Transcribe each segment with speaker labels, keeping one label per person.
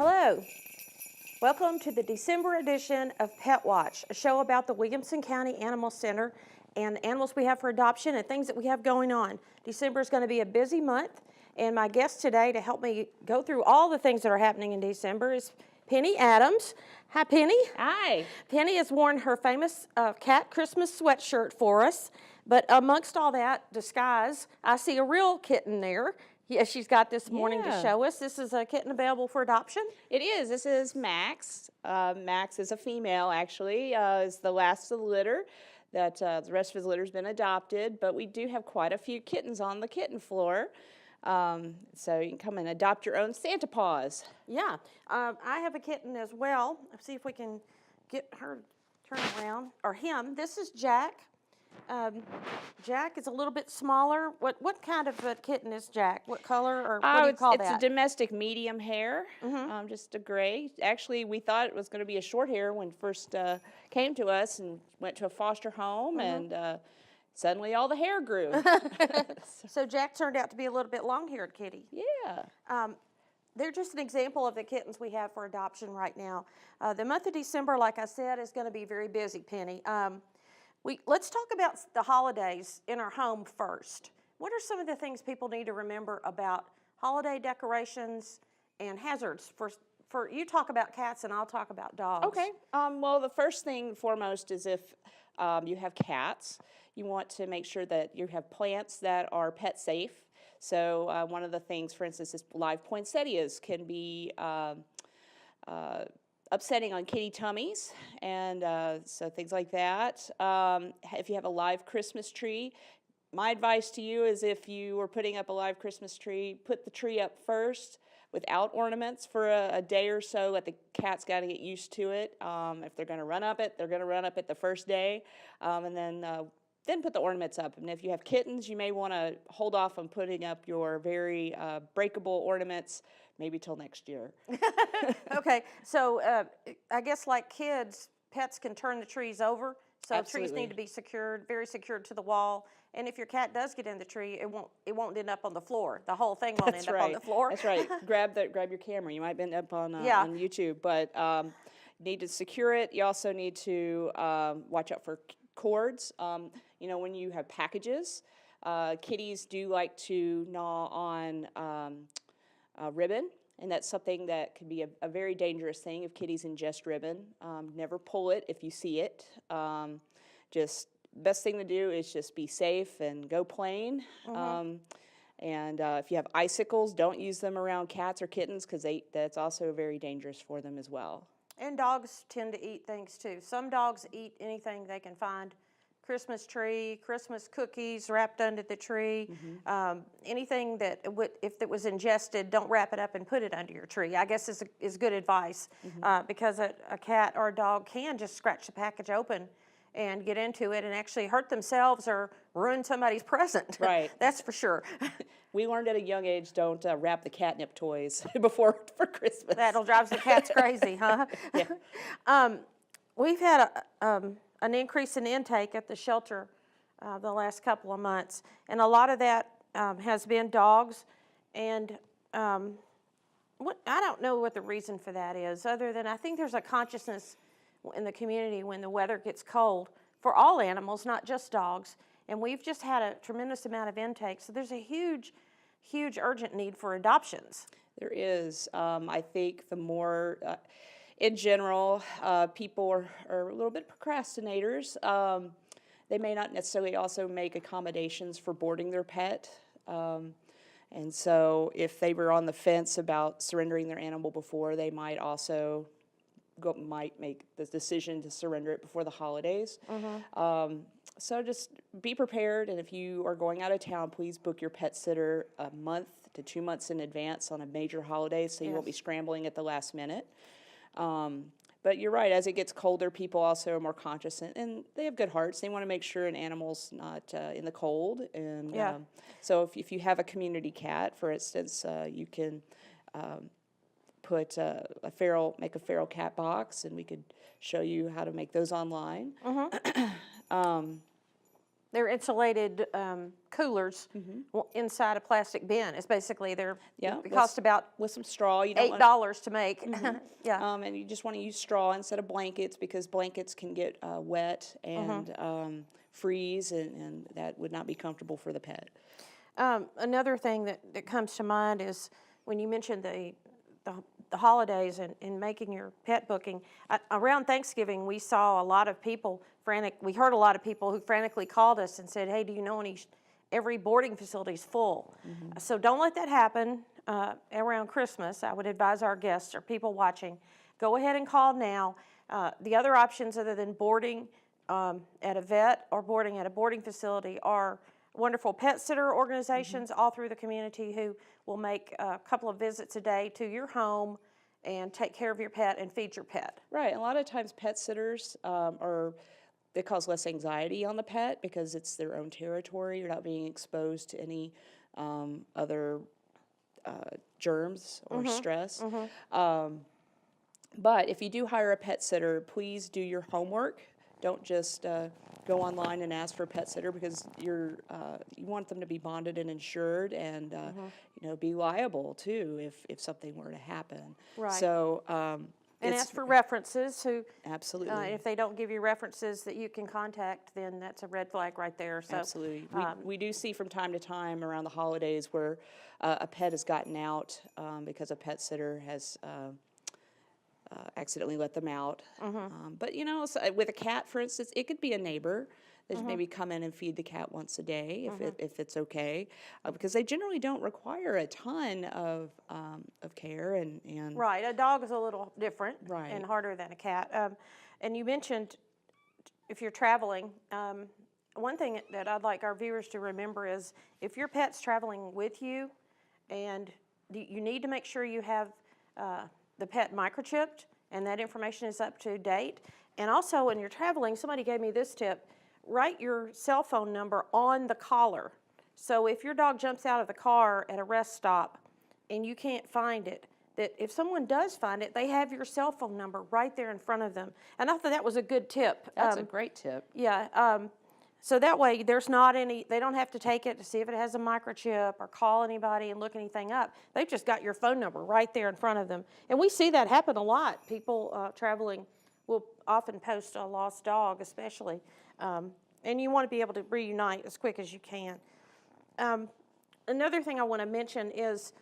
Speaker 1: Hello. Welcome to the December edition of Pet Watch, a show about the Williamson County Animal Center and animals we have for adoption and things that we have going on. December is going to be a busy month, and my guest today to help me go through all the things that are happening in December is Penny Adams. Hi, Penny.
Speaker 2: Hi.
Speaker 1: Penny has worn her famous cat Christmas sweatshirt for us, but amongst all that disguise, I see a real kitten there. Yeah, she's got this morning to show us. This is a kitten available for adoption?
Speaker 2: It is. This is Max. Max is a female, actually. Is the last of the litter. The rest of his litter has been adopted, but we do have quite a few kittens on the kitten floor. So you can come and adopt your own Santa Paws.
Speaker 1: Yeah. I have a kitten as well. Let's see if we can get her turned around. Or him. This is Jack. Jack is a little bit smaller. What kind of a kitten is Jack? What color, or what do you call that?
Speaker 2: It's a domestic medium hair, just a gray. Actually, we thought it was going to be a short hair when it first came to us and went to a foster home, and suddenly all the hair grew.
Speaker 1: So Jack turned out to be a little bit long-haired kitty.
Speaker 2: Yeah.
Speaker 1: They're just an example of the kittens we have for adoption right now. The month of December, like I said, is going to be very busy, Penny. Let's talk about the holidays in our home first. What are some of the things people need to remember about holiday decorations and hazards? For you talk about cats and I'll talk about dogs.
Speaker 2: Okay. Well, the first thing foremost is if you have cats, you want to make sure that you have plants that are pet safe. So one of the things, for instance, is live poinsettias can be upsetting on kitty tummies, and so things like that. If you have a live Christmas tree, my advice to you is if you are putting up a live Christmas tree, put the tree up first without ornaments for a day or so. Let the cats got to get used to it. If they're going to run up it, they're going to run up it the first day, and then put the ornaments up. And if you have kittens, you may want to hold off on putting up your very breakable ornaments maybe till next year.
Speaker 1: Okay, so I guess like kids, pets can turn the trees over. So
Speaker 2: Absolutely.
Speaker 1: Trees need to be secured, very secured to the wall. And if your cat does get in the tree, it won't end up on the floor. The whole thing won't end up on the floor.
Speaker 2: That's right. Grab your camera. You might end up on YouTube, but you need to secure it. You also need to watch out for cords. When you have packages, kitties do like to gnaw on ribbon, and that's something that could be a very dangerous thing if kitties ingest ribbon. Never pull it if you see it. Just best thing to do is just be safe and go plain. And if you have icicles, don't use them around cats or kittens because that's also very dangerous for them as well.
Speaker 1: And dogs tend to eat things too. Some dogs eat anything they can find. Christmas tree, Christmas cookies wrapped under the tree, anything that if it was ingested, don't wrap it up and put it under your tree. I guess is good advice because a cat or a dog can just scratch the package open and get into it and actually hurt themselves or ruin somebody's present.
Speaker 2: Right.
Speaker 1: That's for sure.
Speaker 2: We learned at a young age, don't wrap the catnip toys for Christmas.
Speaker 1: That'll drive the cats crazy, huh?
Speaker 2: Yeah.
Speaker 1: We've had an increase in intake at the shelter the last couple of months, and a lot of that has been dogs. And I don't know what the reason for that is, other than I think there's a consciousness in the community when the weather gets cold for all animals, not just dogs. And we've just had a tremendous amount of intake, so there's a huge urgent need for adoptions.
Speaker 2: There is. I think the more, in general, people are a little bit procrastinators. They may not necessarily also make accommodations for boarding their pet. And so if they were on the fence about surrendering their animal before, they might also might make the decision to surrender it before the holidays. So just be prepared, and if you are going out of town, please book your pet sitter a month to 2 months in advance on a major holiday so you won't be scrambling at the last minute. But you're right, as it gets colder, people also are more conscious, and they have good hearts. They want to make sure an animal's not in the cold. And so if you have a community cat, for instance, you can put make a feral cat box, and we could show you how to make those online.
Speaker 1: They're insulated coolers inside a plastic bin. It's basically
Speaker 2: Yeah,
Speaker 1: it costs about
Speaker 2: with some straw. You don't want
Speaker 1: $8 to make. Yeah.
Speaker 2: and you just want to use straw instead of blankets because blankets can get wet and freeze, and that would not be comfortable for the pet.
Speaker 1: Another thing that comes to mind is when you mentioned the holidays and making your pet booking. Around Thanksgiving, we saw a lot of people we heard a lot of people who frantically called us and said, hey, do you know every boarding facility is full. So don't let that happen around Christmas. I would advise our guests or people watching, go ahead and call now. The other options other than boarding at a vet or boarding at a boarding facility are wonderful pet sitter organizations all through the community who will make a couple of visits a day to your home and take care of your pet and feed your pet.
Speaker 2: Right, and a lot of times pet sitters they cause less anxiety on the pet because it's their own territory. You're not being exposed to any other germs or stress. But if you do hire a pet sitter, please do your homework. Don't just go online and ask for a pet sitter because you want them to be bonded and insured and be liable too if something were to happen.
Speaker 1: Right.
Speaker 2: So
Speaker 1: and ask for references.
Speaker 2: Absolutely.
Speaker 1: If they don't give you references that you can contact, then that's a red flag right there. So,
Speaker 2: absolutely. We do see from time to time around the holidays where a pet has gotten out because a pet sitter has accidentally let them out. But so with a cat, for instance, it could be a neighbor that maybe come in and feed the cat once a day if it's okay, because they generally don't require a ton of care and
Speaker 1: right. A dog is a little different
Speaker 2: Right.
Speaker 1: and harder than a cat. And you mentioned if you're traveling, one thing that I'd like our viewers to remember is if your pet's traveling with you, and you need to make sure you have the pet microchipped and that information is up to date. And also when you're traveling, somebody gave me this tip, write your cell phone number on the collar. So if your dog jumps out of the car at a rest stop and you can't find it, that if someone does find it, they have your cell phone number right there in front of them. And I thought that was a good tip.
Speaker 2: That's a great tip.
Speaker 1: Yeah. So that way there's not they don't have to take it to see if it has a microchip or call anybody and look anything up. They've just got your phone number right there in front of them. And we see that happen a lot. People traveling will often post a lost dog especially. And you want to be able to reunite as quick as you can. Another thing I want to mention is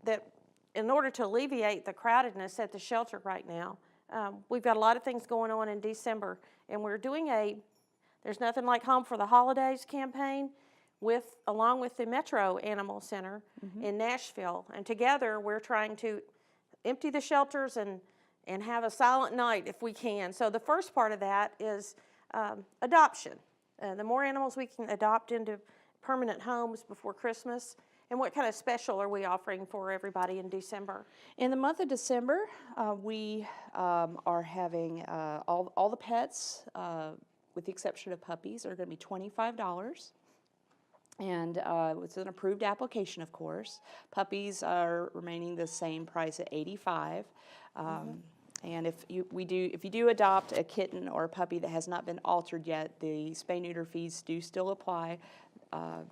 Speaker 1: that in order to alleviate the crowdedness at the shelter right now, we've got a lot of things going on in December, and we're doing There's Nothing Like Home for the Holidays campaign along with the Metro Animal Center in Nashville. And together we're trying to empty the shelters and have a silent night if we can. So the first part of that is adoption. The more animals we can adopt into permanent homes before Christmas. And what kind of special are we offering for everybody in December?
Speaker 2: In the month of December, we are having all the pets, with the exception of puppies, are going to be $25. And it's an approved application, of course. Puppies are remaining the same price at $85. And if you do adopt a kitten or a puppy that has not been altered yet, the spay-neuter fees do still apply. And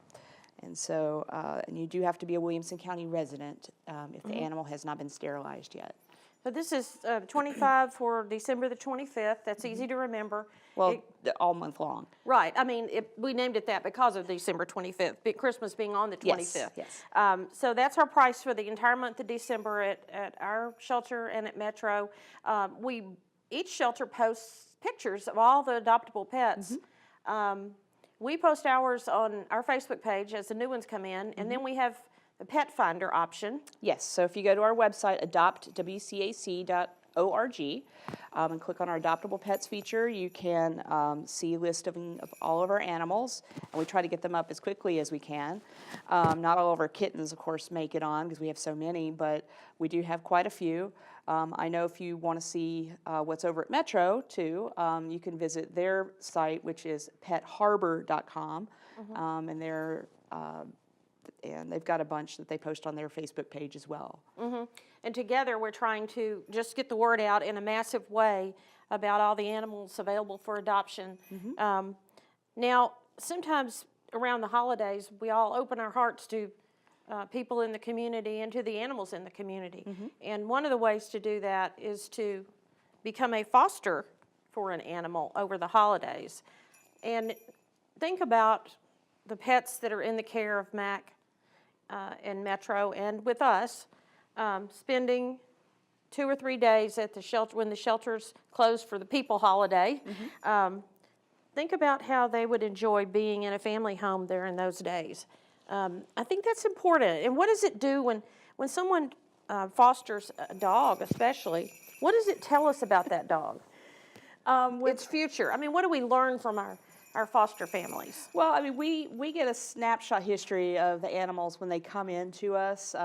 Speaker 2: you do have to be a Williamson County resident if the animal has not been sterilized yet.
Speaker 1: So this is 25 for December the 25th. That's easy to remember.
Speaker 2: Well, all month long.
Speaker 1: Right. I mean, we named it that because of December 25th, Christmas being on the 25th.
Speaker 2: Yes.
Speaker 1: So that's our price for the entire month of December at our shelter and at Metro. Each shelter posts pictures of all the adoptable pets. We post ours on our Facebook page as the new ones come in, and then we have the pet finder option.
Speaker 2: Yes, so if you go to our website, adoptwcac.org, and click on our adoptable pets feature, you can see a list of all of our animals, and we try to get them up as quickly as we can. Not all of our kittens, of course, make it on because we have so many, but we do have quite a few. I know if you want to see what's over at Metro, too, you can visit their site, which is petharbor.com, and they've got a bunch that they post on their Facebook page as well.
Speaker 1: And together we're trying to just get the word out in a massive way about all the animals available for adoption. Now, sometimes around the holidays, we all open our hearts to people in the community and to the animals in the community. And one of the ways to do that is to become a foster for an animal over the holidays. And think about the pets that are in the care of Mac and Metro and with us, spending 2 or 3 days at the shelter when the shelters closed for the people holiday. Think about how they would enjoy being in a family home there in those days. I think that's important. And what does it do when someone fosters a dog, especially? What does it tell us about that dog? Its future. I mean, what do we learn from our foster families?
Speaker 2: Well, I mean, we get a snapshot history of the animals when they come in to us.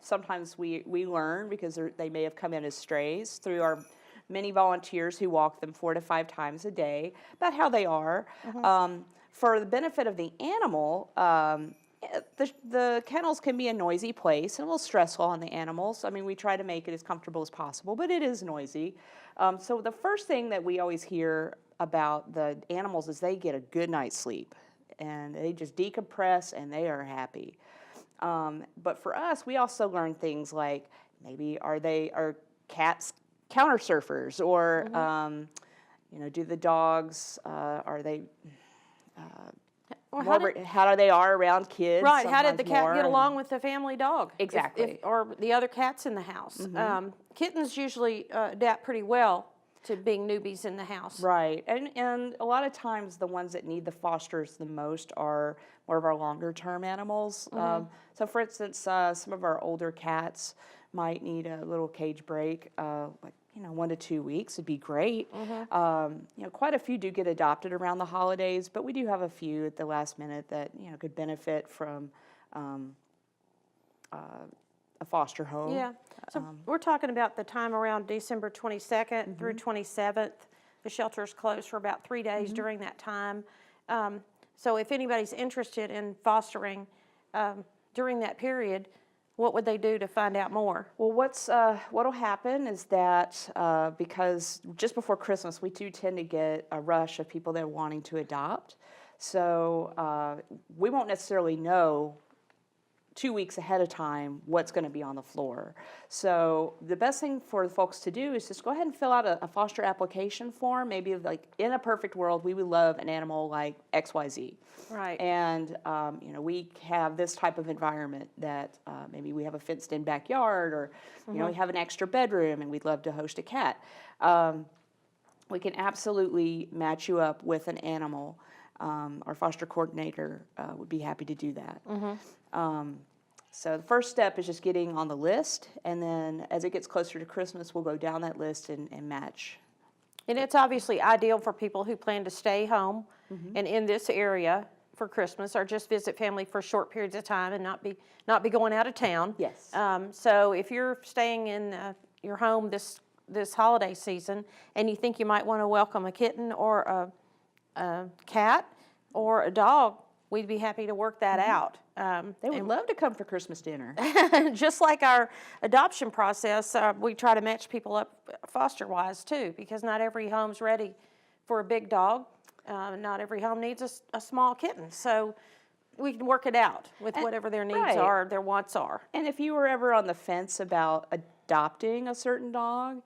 Speaker 2: Sometimes we learn because they may have come in as strays through our many volunteers who walk them 4 to 5 times a day about how they are. For the benefit of the animal, the kennels can be a noisy place and a little stressful on the animals. I mean, we try to make it as comfortable as possible, but it is noisy. So the first thing that we always hear about the animals is they get a good night's sleep and they just decompress and they are happy. But for us, we also learn things like maybe are cats counter surfers, or do the dogs are they
Speaker 1: Or
Speaker 2: how they are around kids?
Speaker 1: right, how did the cat
Speaker 2: more,
Speaker 1: get along with the family dog?
Speaker 2: Exactly.
Speaker 1: Or the other cats in the house. Kittens usually adapt pretty well to being newbies in the house.
Speaker 2: Right, and a lot of times the ones that need the fosters the most are more of our longer term animals. So for instance, some of our older cats might need a little cage break, like 1 to 2 weeks would be great. Quite a few do get adopted around the holidays, but we do have a few at the last minute that could benefit from a foster home.
Speaker 1: Yeah. So we're talking about the time around December 22nd through 27th. The shelter's closed for about 3 days during that time. So if anybody's interested in fostering during that period, what would they do to find out more?
Speaker 2: Well, what'll happen is that because just before Christmas, we do tend to get a rush of people that are wanting to adopt. So we won't necessarily know 2 weeks ahead of time what's going to be on the floor. So the best thing for the folks to do is just go ahead and fill out a foster application form. Maybe like in a perfect world, we would love an animal like XYZ.
Speaker 1: Right.
Speaker 2: And we have this type of environment that maybe we have a fenced-in backyard, or we have an extra bedroom, and we'd love to host a cat. We can absolutely match you up with an animal. Our foster coordinator would be happy to do that. So the first step is just getting on the list, and then as it gets closer to Christmas, we'll go down that list and match.
Speaker 1: And it's obviously ideal for people who plan to stay home and in this area for Christmas, or just visit family for short periods of time and not be going out of town.
Speaker 2: Yes.
Speaker 1: So if you're staying in your home this holiday season and you think you might want to welcome a kitten or a cat or a dog, we'd be happy to work that out.
Speaker 2: They would love to come for Christmas dinner.
Speaker 1: Just like our adoption process, we try to match people up foster-wise too, because not every home's ready for a big dog. Not every home needs a small kitten. So we can work it out with whatever their needs are, their wants are.
Speaker 2: And if you were ever on the fence about adopting a certain dog,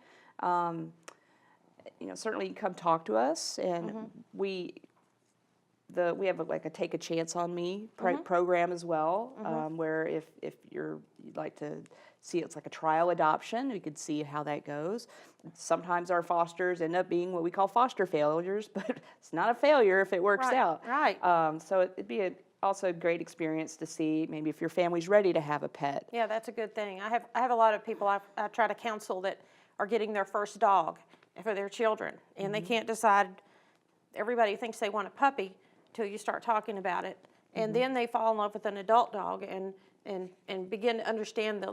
Speaker 2: certainly come talk to us, and we have a Take a Chance on Me program as well, where if you'd like to see it's like a trial adoption, we could see how that goes. Sometimes our fosters end up being what we call foster failures, but it's not a failure if it works out.
Speaker 1: Right.
Speaker 2: So it'd be also a great experience to see maybe if your family's ready to have a pet.
Speaker 1: Yeah, that's a good thing. I have a lot of people I try to counsel that are getting their first dog for their children, and they can't decide. Everybody thinks they want a puppy till you start talking about it, and then they fall in love with an adult dog and begin to understand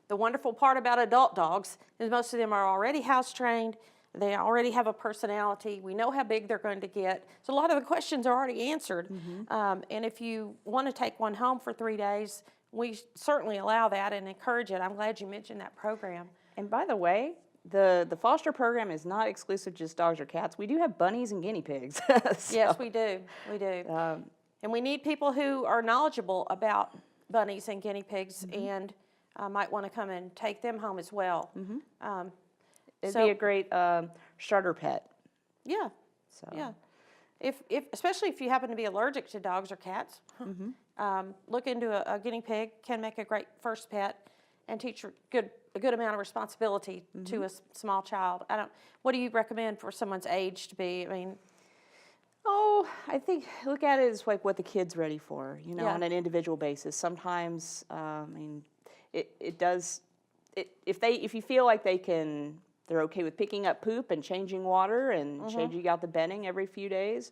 Speaker 1: the wonderful part about adult dogs is most of them are already house trained. They already have a personality. We know how big they're going to get. So a lot of the questions are already answered. And if you want to take one home for 3 days, we certainly allow that and encourage it. I'm glad you mentioned that program.
Speaker 2: And by the way, the foster program is not exclusive to just dogs or cats. We do have bunnies and guinea pigs.
Speaker 1: Yes, we do. We do. And we need people who are knowledgeable about bunnies and guinea pigs and might want to come and take them home as well.
Speaker 2: It'd
Speaker 1: So-
Speaker 2: be a great starter pet.
Speaker 1: Yeah,
Speaker 2: So.
Speaker 1: yeah. If especially if you happen to be allergic to dogs or cats, look into a guinea pig. Can make a great first pet, and teach a good amount of responsibility to a small child. What do you recommend for someone's age to be? I mean,
Speaker 2: Oh, I think look at it as like what the kid's ready for, you know,
Speaker 1: Yeah.
Speaker 2: on an individual basis. Sometimes, I mean, it does. If you feel like they're okay with picking up poop and changing water and changing out the bedding every few days.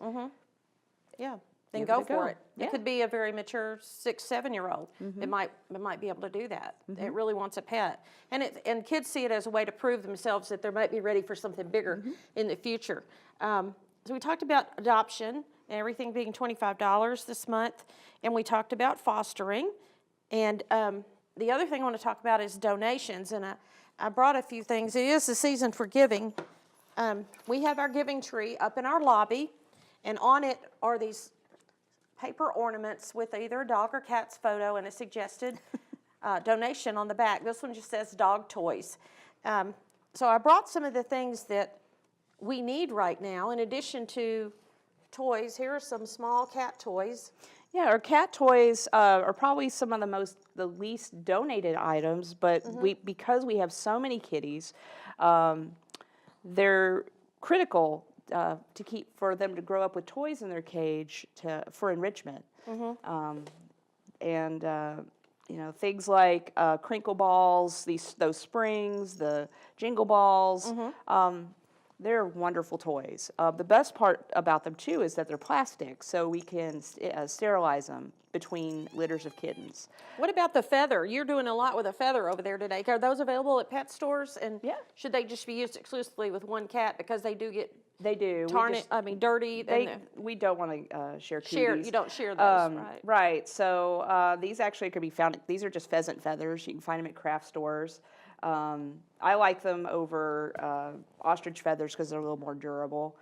Speaker 1: yeah, then
Speaker 2: Give
Speaker 1: go
Speaker 2: it a
Speaker 1: for
Speaker 2: go.
Speaker 1: it.
Speaker 2: Yeah.
Speaker 1: It could be a very mature 6, 7-year-old. It might be able to do that. It really wants a pet, and kids see it as a way to prove themselves that they might be ready for something bigger in the future. So we talked about adoption and everything being $25 this month, and we talked about fostering, and the other thing I want to talk about is donations, and I brought a few things. It is the season for giving. We have our giving tree up in our lobby, and on it are these paper ornaments with either a dog or cat's photo and a suggested donation on the back. This one just says dog toys. So I brought some of the things that we need right now. In addition to toys, here are some small cat toys.
Speaker 2: Yeah, our cat toys are probably some of the least donated items, but because we have so many kitties, they're critical for them to grow up with toys in their cage for enrichment. And you know, things like crinkle balls, those springs, the jingle balls. They're wonderful toys. The best part about them, too, is that they're plastic, so we can sterilize them between litters of kittens.
Speaker 1: What about the feather? You're doing a lot with a feather over there today. Are those available at pet stores? And
Speaker 2: Yeah.
Speaker 1: should they just be used exclusively with one cat because they do get
Speaker 2: They do.
Speaker 1: dirty?
Speaker 2: We don't want to share cooties.
Speaker 1: You don't share those, right?
Speaker 2: Right. So these actually could be found. These are just pheasant feathers. You can find them at craft stores. I like them over ostrich feathers because they're a little more durable.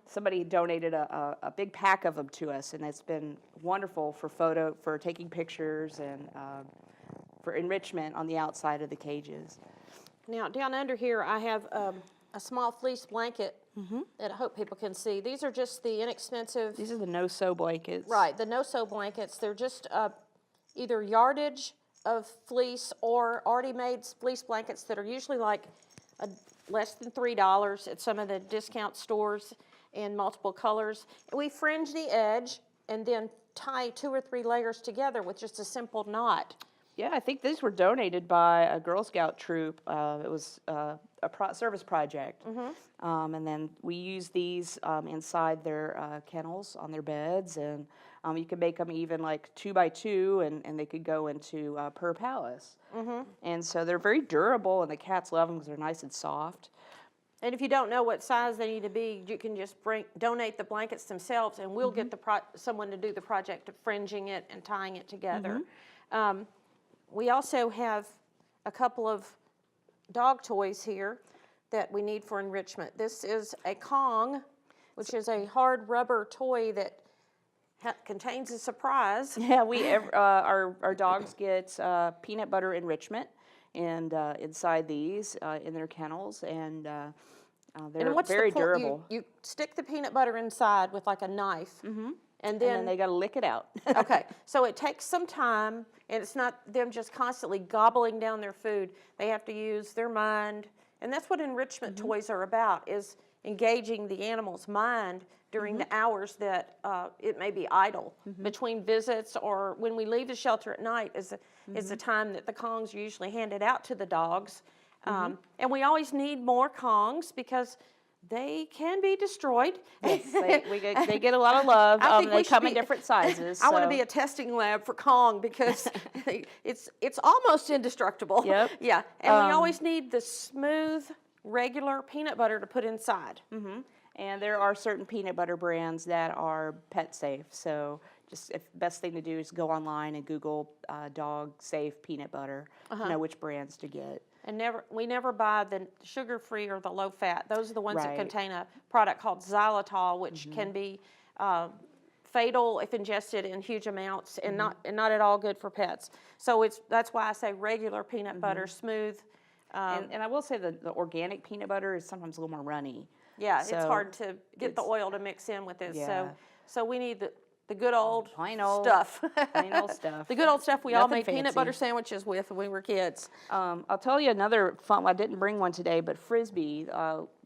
Speaker 2: Somebody donated a big pack of them to us, and it's been wonderful for taking pictures and for enrichment on the outside of the cages.
Speaker 1: Now, down under here, I have a small fleece blanket that I hope people can see. These are just the inexpensive,
Speaker 2: These are the no-sew blankets.
Speaker 1: right, the no-sew blankets. They're just either yardage of fleece or already made fleece blankets that are usually like less than $3 at some of the discount stores in multiple colors. And we fringe the edge and then tie 2 or 3 layers together with just a simple knot.
Speaker 2: Yeah, I think these were donated by a Girl Scout troop. It was a service project. And then we use these inside their kennels on their beds, and you can make them even like 2 by 2, and they could go into per palace. And so they're very durable, and the cats love them because they're nice and soft.
Speaker 1: And if you don't know what size they need to be, you can just donate the blankets themselves, and we'll get someone to do the project of fringing it and tying it together. We also have a couple of dog toys here that we need for enrichment. This is a Kong, which is a hard rubber toy that contains a surprise.
Speaker 2: Yeah, our dogs get peanut butter enrichment, and inside these in their kennels, and they're very durable.
Speaker 1: You stick the peanut butter inside with like a knife, and then
Speaker 2: they got to lick it out.
Speaker 1: Okay, so it takes some time, and it's not them just constantly gobbling down their food. They have to use their mind, and that's what enrichment toys are about, is engaging the animal's mind during the hours that it may be idle between visits, or when we leave the shelter at night is the time that the Kongs are usually handed out to the dogs. And we always need more Kongs because they can be destroyed.
Speaker 2: Yes, they get a lot of love. They come in different sizes.
Speaker 1: I want to be a testing lab for Kong because it's almost indestructible.
Speaker 2: Yep.
Speaker 1: Yeah, and we always need the smooth, regular peanut butter to put inside.
Speaker 2: And there are certain peanut butter brands that are pet safe. So the best thing to do is go online and Google dog safe peanut butter to know which brands to get.
Speaker 1: And we never buy the sugar-free or the low-fat. Those are the ones that
Speaker 2: Right.
Speaker 1: contain a product called xylitol, which can be fatal if ingested in huge amounts, and not at all good for pets. So that's why I say regular peanut butter, smooth.
Speaker 2: And I will say the organic peanut butter is sometimes a little more runny.
Speaker 1: Yeah, it's
Speaker 2: So
Speaker 1: hard to get the oil to mix in with it.
Speaker 2: Yeah.
Speaker 1: So we need the good old
Speaker 2: Plain old
Speaker 1: stuff.
Speaker 2: Plain old stuff.
Speaker 1: The good old stuff we all
Speaker 2: Nothing
Speaker 1: made peanut
Speaker 2: fancy.
Speaker 1: butter sandwiches with when we were kids.
Speaker 2: I'll tell you another fun. I didn't bring one today, but Frisbee.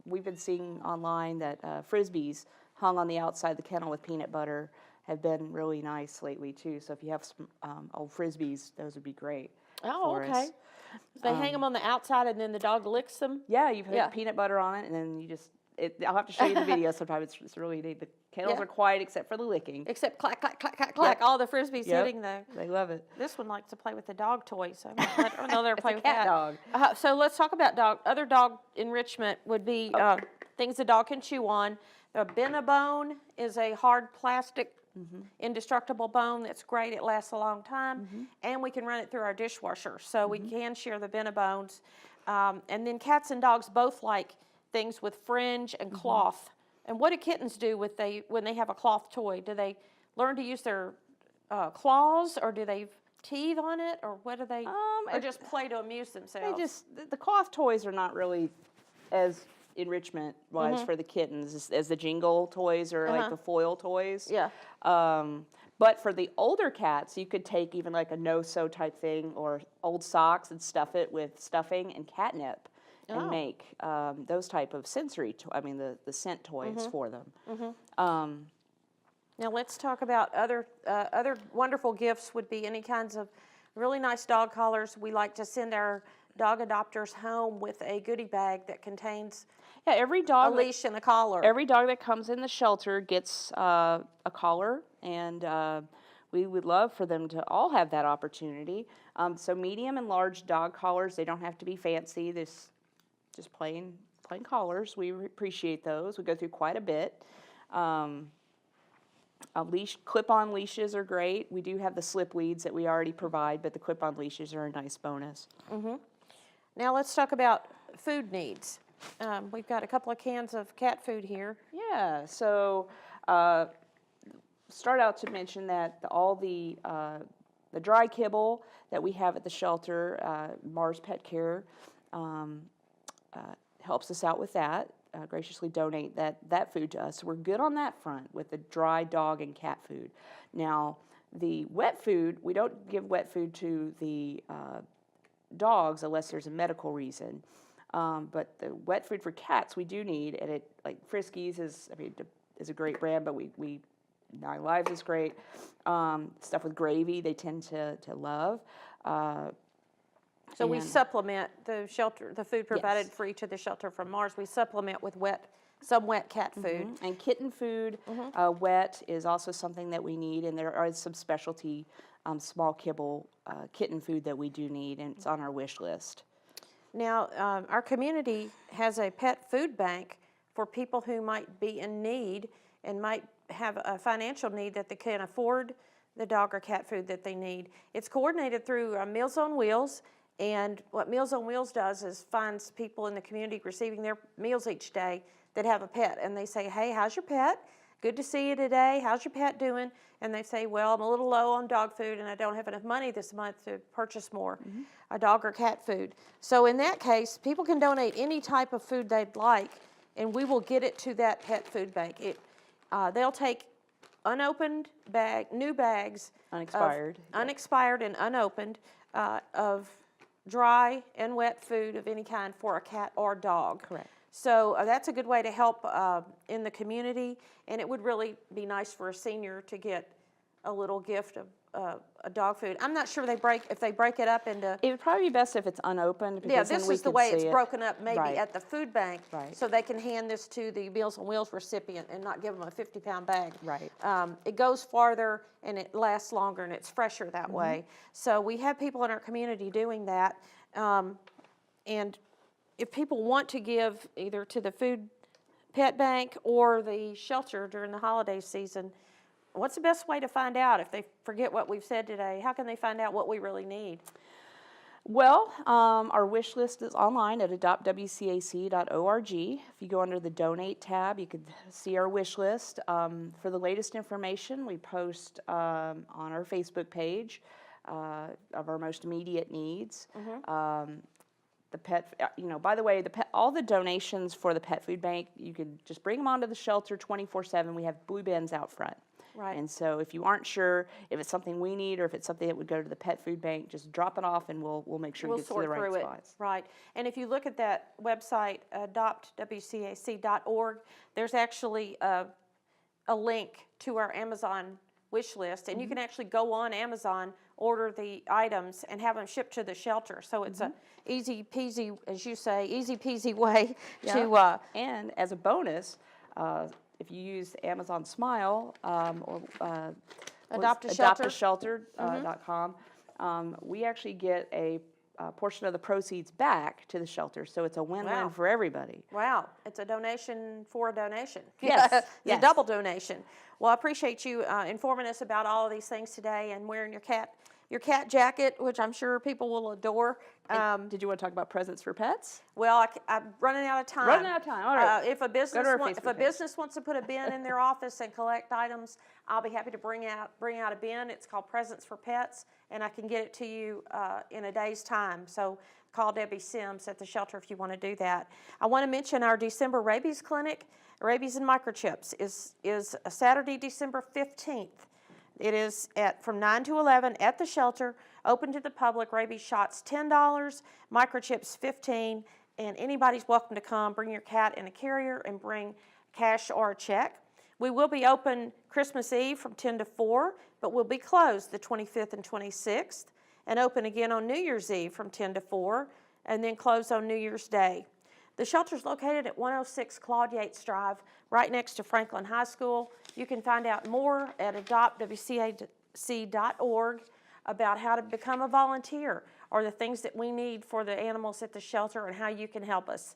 Speaker 2: We've been seeing online that Frisbees hung on the outside of the kennel with peanut butter have been really nice lately too. So if you have some old Frisbees, those would be great.
Speaker 1: Oh,
Speaker 2: for
Speaker 1: okay.
Speaker 2: us.
Speaker 1: They hang them on the outside, and then the dog licks them.
Speaker 2: Yeah, you put
Speaker 1: Yeah.
Speaker 2: peanut butter on it, and then you just. I'll have to show you the video sometime. It's really neat. The kennels
Speaker 1: Yeah.
Speaker 2: are quiet except for the licking.
Speaker 1: Except clack, clack, clack, clack, clack. All the Frisbees
Speaker 2: Yep.
Speaker 1: hitting the.
Speaker 2: They love it.
Speaker 1: This one likes to play with the dog toys. So I don't know they're playing with
Speaker 2: cat
Speaker 1: that.
Speaker 2: dog.
Speaker 1: So let's talk about other dog enrichment would be things the dog can chew on. The Benabone is a hard plastic, indestructible bone that's great. It lasts a long time, and we can run it through our dishwasher. So we can share the Benabones. And then cats and dogs both like things with fringe and cloth. And what do kittens do when they have a cloth toy? Do they learn to use their claws, or do they teeth on it, or what do they, or just play to amuse themselves?
Speaker 2: The cloth toys are not really as enrichment wise for the kittens as the jingle toys or like the foil toys.
Speaker 1: Yeah.
Speaker 2: But for the older cats, you could take even like a no-sew type thing or old socks and stuff it with stuffing and catnip and make those type of sensory, the scent toys for them.
Speaker 1: Now let's talk about other wonderful gifts would be any kinds of really nice dog collars. We like to send our dog adopters home with a goodie bag that contains
Speaker 2: every
Speaker 1: a
Speaker 2: dog
Speaker 1: leash and a collar.
Speaker 2: Every dog that comes in the shelter gets a collar, and we would love for them to all have that opportunity. So medium and large dog collars, they don't have to be fancy. This just plain collars. We appreciate those. We go through quite a bit. Clip-on leashes are great. We do have the slip weeds that we already provide, but the clip-on leashes are a nice bonus.
Speaker 1: Now let's talk about food needs. We've got a couple of cans of cat food here.
Speaker 2: Yeah, so start out to mention that all the dry kibble that we have at the shelter, Mars Pet Care helps us out with that, graciously donate that food to us. So we're good on that front with the dry dog and cat food. Now, the wet food, we don't give wet food to the dogs unless there's a medical reason. But the wet food for cats we do need, and it like Friskies is a great brand, but we Nine Lives is great. Stuff with gravy they tend to love.
Speaker 1: So we supplement the food provided
Speaker 2: Yes.
Speaker 1: for each of the shelter from Mars. We supplement with some wet cat food.
Speaker 2: And kitten food, wet is also something that we need, and there are some specialty small kibble kitten food that we do need, and it's on our wish list.
Speaker 1: Now, our community has a pet food bank for people who might be in need and might have a financial need that they can't afford the dog or cat food that they need. It's coordinated through Meals on Wheels, and what Meals on Wheels does is finds people in the community receiving their meals each day that have a pet, and they say, hey, how's your pet? Good to see you today. How's your pet doing? And they say, well, I'm a little low on dog food and I don't have enough money this month to purchase more dog or cat food. So in that case, people can donate any type of food they'd like, and we will get it to that pet food bank. They'll take unopened new bags,
Speaker 2: Unexpired.
Speaker 1: unexpired and unopened, of dry and wet food of any kind for a cat or dog.
Speaker 2: Correct.
Speaker 1: So that's a good way to help in the community, and it would really be nice for a senior to get a little gift of a dog food. I'm not sure if they break it up into.
Speaker 2: It would probably be best if it's unopened.
Speaker 1: Yeah,
Speaker 2: Because
Speaker 1: this
Speaker 2: then we
Speaker 1: is the
Speaker 2: could
Speaker 1: way
Speaker 2: see
Speaker 1: it's
Speaker 2: it.
Speaker 1: broken up, maybe
Speaker 2: Right.
Speaker 1: at the food bank,
Speaker 2: Right.
Speaker 1: so they can hand this to the Meals on Wheels recipient and not give them a 50-pound bag.
Speaker 2: Right.
Speaker 1: It goes farther and it lasts longer and it's fresher that way. So we have people in our community doing that, and if people want to give either to the food pet bank or the shelter during the holiday season, what's the best way to find out if they forget what we've said today? How can they find out what we really need?
Speaker 2: Well, our wish list is online at adoptwcac.org. If you go under the Donate tab, you can see our wish list. For the latest information, we post on our Facebook page of our most immediate needs. The pet, by the way, all the donations for the pet food bank, you can just bring them onto the shelter 24/7. We have blue bins out front.
Speaker 1: Right.
Speaker 2: And so if you aren't sure if it's something we need or if it's something that would go to the pet food bank, just drop it off and we'll make sure it gets to the right spots.
Speaker 1: Right. And if you look at that website, adoptwcac.org, there's actually a link to our Amazon wish list, and you can actually go on Amazon, order the items, and have them shipped to the shelter. So it's a easy peasy, as you say, easy peasy way to.
Speaker 2: And as a bonus, if you use Amazon Smile or adoptashelter.com, we actually get a portion of the proceeds back to the shelter. So it's a win-win for everybody.
Speaker 1: Wow, it's a donation for a donation.
Speaker 2: Yes,
Speaker 1: It's
Speaker 2: yes.
Speaker 1: a double donation. Well, I appreciate you informing us about all of these things today and wearing your cat jacket, which I'm sure people will adore.
Speaker 2: Did you want to talk about presents for pets?
Speaker 1: Well, I'm running out of time.
Speaker 2: Running out of time. All right.
Speaker 1: If a business
Speaker 2: our
Speaker 1: if a
Speaker 2: Facebook page.
Speaker 1: business wants to put a bin in their office and collect items, I'll be happy to bring out a bin. It's called Presents for Pets, and I can get it to you in a day's time. So call Debbie Sims at the shelter if you want to do that. I want to mention our December rabies clinic. Rabies and microchips is Saturday, December 15th. It is from 9 to 11 at the shelter, open to the public. Rabies shots $10, microchips $15, and anybody's welcome to come. Bring your cat in a carrier and bring cash or a check. We will be open Christmas Eve from 10 to 4, but we'll be closed the 25th and 26th, and open again on New Year's Eve from 10 to 4, and then close on New Year's Day. The shelter is located at 106 Claude Yates Drive, right next to Franklin High School. You can find out more at adoptwcac.org about how to become a volunteer or the things that we need for the animals at the shelter and how you can help us.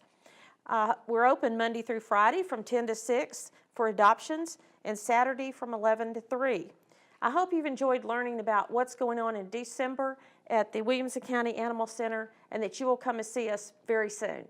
Speaker 1: We're open Monday through Friday from 10 to 6 for adoptions and Saturday from 11 to 3. I hope you've enjoyed learning about what's going on in December at the Williamson County Animal Center and that you will come and see us very soon.